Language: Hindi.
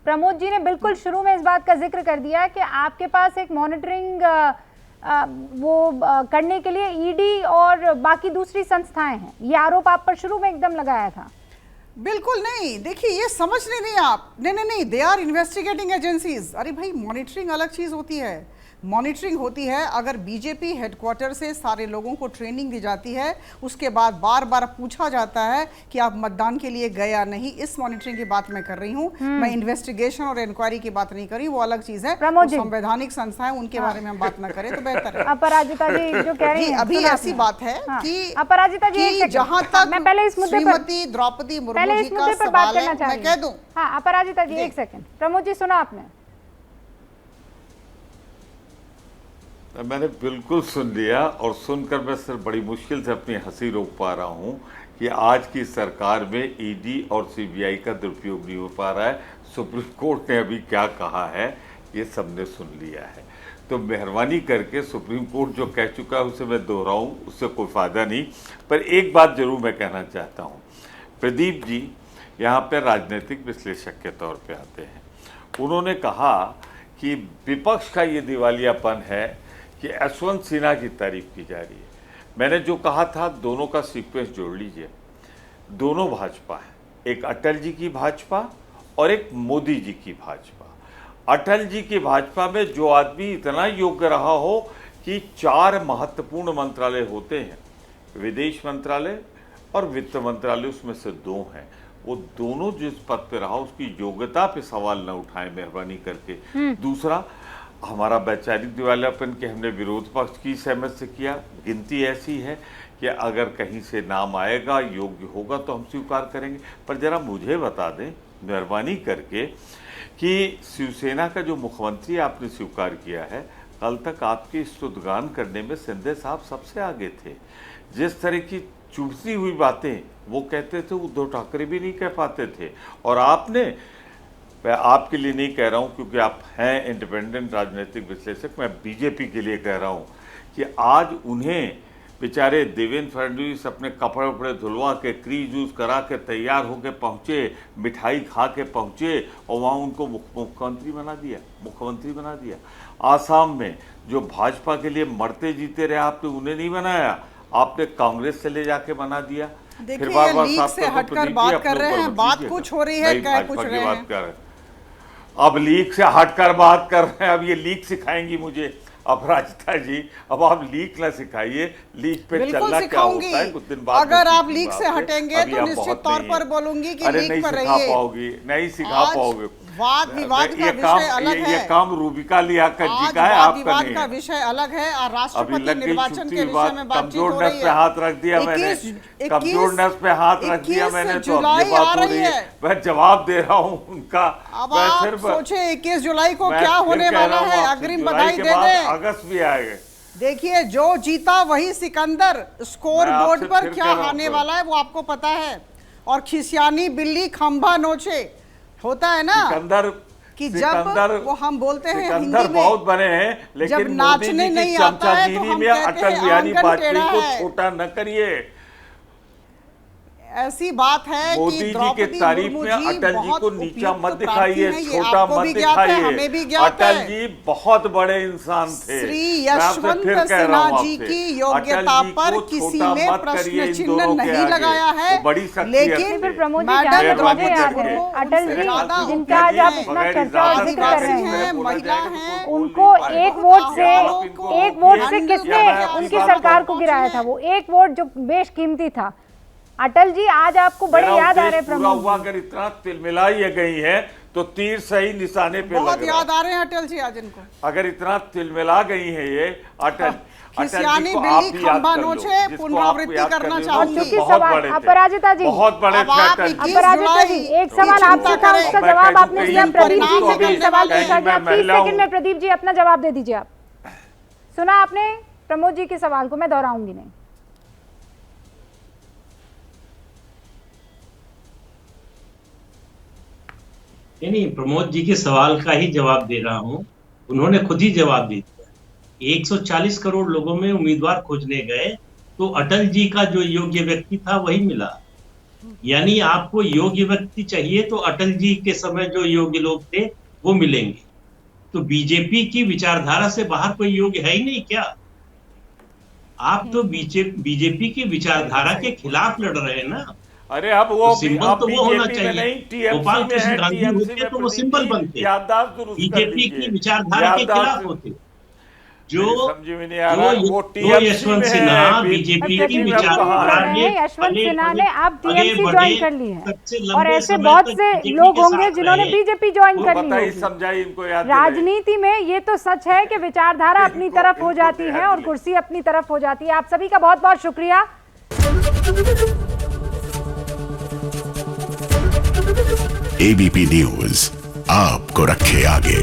प्रमोद जी ने बिल्कुल शुरू में इस बात का जिक्र कर दिया कि आपके पास एक मॉनिटरिंग करने के लिए ईडी और बाकी दूसरी संस्थाएं हैं, ये आरोप आप पर शुरू में एकदम लगाया था। बिल्कुल नहीं, देखिए ये समझ नहीं आप, नहीं, दे आर इन्वेस्टिगेटिंग एजेंसीज। अरे भाई, मॉनिटरिंग अलग चीज़ होती है। मॉनिटरिंग होती है अगर बीजेपी हेडक्वार्टर से सारे लोगों को ट्रेनिंग दी जाती है, उसके बाद बार बार पूछा जाता है कि आप मतदान के लिए गए या नहीं। इस मॉनिटरिंग की बात मैं कर रही हूँ, मैं इन्वेस्टिगेशन और इंक्वायरी की बात नहीं कर रही, वो अलग चीज़ है। संवैधानिक संस्थाएं, उनके बारे में हम बात ना करें तो बेहतर है। अपराजिता जी जो कह रही हैं, अभी ऐसी बात है कि अपराजिता जी जहां तक मैं पहले इस मुद्दे श्रीमती द्रौपदी मुर्मू जी का सवाल है, मैं कह दूं। हाँ अपराजिता जी, एक सेकंड। प्रमोद जी सुना आपने? मैंने बिल्कुल सुन लिया, और सुनकर मैं सिर्फ बड़ी मुश्किल से अपनी हंसी रोक पा रहा हूं कि आज की सरकार में ईडी और सीबीआई का दुरुपयोग नहीं हो पा रहा है। सुप्रीम कोर्ट ने अभी क्या कहा है ये सबने सुन लिया है, तो मेहरबानी करके सुप्रीम कोर्ट जो कह चुका है उसे मैं दोहराऊं, उससे कोई फ़ायदा नहीं। पर एक बात जरूर मैं कहना चाहता हूँ, प्रदीप जी यहाँ पर राजनीतिक विश्लेषक के तौर पर आते हैं। उन्होंने कहा कि विपक्ष का ये दिवालियापन है कि यशवंत सिन्हा की तारीफ की जा रही है। मैंने जो कहा था, दोनों का सीक्वेंस जोड़ लीजिए। दोनों भाजपा है, एक अटल जी की भाजपा और एक मोदी जी की भाजपा। अटल जी की भाजपा में जो आदमी इतना योग्य रहा हो कि 4 महत्वपूर्ण मंत्रालय होते हैं, विदेश मंत्रालय और वित्त मंत्रालय, उसमें से 2 हैं, वो दोनों जिस पद पे रहा उसकी योग्यता पे सवाल न उठाएं मेहरबानी करके। दूसरा, हमारा वैचारिक दिवालियापन के हमने विरोध पक्ष की सहमत से किया। गिनती ऐसी है कि अगर कहीं से नाम आएगा, योग्य होगा तो हम स्वीकार करेंगे। पर जरा मुझे बता दें मेहरबानी करके कि शिवसेना का जो मुख्यमंत्री आपने स्वीकार किया है, कल तक आपके स्तुतिगान करने में सिंधे साहब सबसे आगे थे। जिस तरह की चुभती हुई बातें वो कहते थे, उद्धव ठाकरे भी नहीं कह पाते थे। और आपने, मैं आपके लिए नहीं कह रहा हूं क्योंकि आप हैं इंडिपेंडेंट राजनीतिक विश्लेषक, मैं बीजेपी के लिए कह रहा हूं कि आज उन्हें बेचारे देवेंद्र फडणवीस अपने कपड़े उपड़े धुलवा के, क्रीज यूज करा के तैयार होके पहुंचे, मिठाई खा के पहुंचे, और वहां उनको मुख्यमंत्री बना दिया। आसाम में जो भाजपा के लिए मरते जीते रहे, आपने उन्हें नहीं बनाया, आपने कांग्रेस से ले जाके बना दिया। फिर बार लीक से हटकर बात कर रहे हैं, बात कुछ हो रही है, क्या कुछ रहे हैं। अब लीक से हटकर बात कर रहे हैं, अब ये लीक सिखाएंगी मुझे अपराजिता जी। अब आप लीक ना सिखाइए, लीक पे चलना क्या होता है, कुछ दिन बाद अगर आप लीक से हटेंगे तो निश्चित तौर पर बोलूंगी कि लीक पर रहिए। नहीं सिखा पाओगे। वाद विवाद का विषय अलग है, ये काम रूबिका लियाकत जी का है, आपका नहीं है। का विषय अलग है और राष्ट्रपति निर्वाचन के विषय में बातचीत हो रही है। पे हाथ रख दिया मैंने, कमजोरनेस पे हाथ रख दिया मैंने, तो अगली बात हो रही है, मैं जवाब दे रहा हूँ उनका। अब आप सोचे 21 जुलाई को क्या होने वाला है, अग्रिम बधाई दे दें। अगस्त भी आएगा। देखिए, जो जीता वही सिकंदर, स्कोर बोर्ड पर क्या आने वाला है वो आपको पता है। और खिसियानी बिल्ली खंभा नोचे होता है ना, कि जब वो हम बोलते हैं हिंदी में बहुत बने हैं, लेकिन जब नाचने नहीं आता है तो हम कहते हैं आंगन टेढ़ा है। छोटा न करिए। ऐसी बात है मोदी कि जी के तारीफ में अटल जी को नीचा मत दिखाइए, छोटा मत दिखाइए। अटल जी बहुत बड़े इंसान थे। श्री यशवंत सिन्हा जी की योग्यता पर किसी ने प्रश्न चिन्ह नहीं लगाया है, लेकिन अटल जी जिनका आज आप इतना चर्चा और जिक्र कर रहे हैं, महिला हैं, उनको एक वोट से किसने उनकी सरकार को गिराया था? वो एक वोट जो बेशकीमती था। अटल जी आज आपको बड़े याद आ रहे हैं। हुआ अगर इतना तिलमिलाई गई है तो तीर सही निशाने पे बहुत याद आ रहे हैं अटल जी आज इनको। अगर इतना तिलमिला गई है ये अटल खिसियानी बिल्ली खंभा नोचे, पुनरावृत्ति करना चाहूंगी। अपराजिता जी, बहुत बड़े अपराजिता जी, एक सवाल आपसे था, उसका जवाब आपने दिया। प्रदीप जी से भी सवाल पूछा गया, 30 सेकंड में प्रदीप जी अपना जवाब दे दीजिए। आप सुना आपने प्रमोद जी के सवाल को, मैं दोहराऊंगी नहीं। नहीं, प्रमोद जी के सवाल का ही जवाब दे रहा हूं। उन्होंने खुद ही जवाब दे दिया। 140 करोड़ लोगों में उम्मीदवार खोजने गए तो अटल जी का जो योग्य व्यक्ति था वही मिला। यानी आपको योग्य व्यक्ति चाहिए तो अटल जी के समय जो योग्य लोग थे वो मिलेंगे। तो बीजेपी की विचारधारा से बाहर कोई योग्य है ही नहीं क्या? आप तो बीजेपी की विचारधारा के खिलाफ लड़ रहे हैं ना। अरे अब वो सिंबल तो वो होना चाहिए। गोपाल कृष्ण गांधी होते तो वो सिंबल बनते, बीजेपी की विचारधारा के खिलाफ होते। जो यशवंत सिन्हा बीजेपी की विचारधारा यशवंत सिन्हा ने अब टीएमसी ज्वाइन कर ली है, और ऐसे बहुत से लोग होंगे जिन्होंने बीजेपी ज्वाइन कर ली है। समझाइए इनको, याद राजनीति में ये तो सच है कि विचारधारा अपनी तरफ हो जाती है और कुर्सी अपनी तरफ हो जाती है। आप सभी का बहुत बहुत शुक्रिया। एबीपी न्यूज आपको रखे आगे।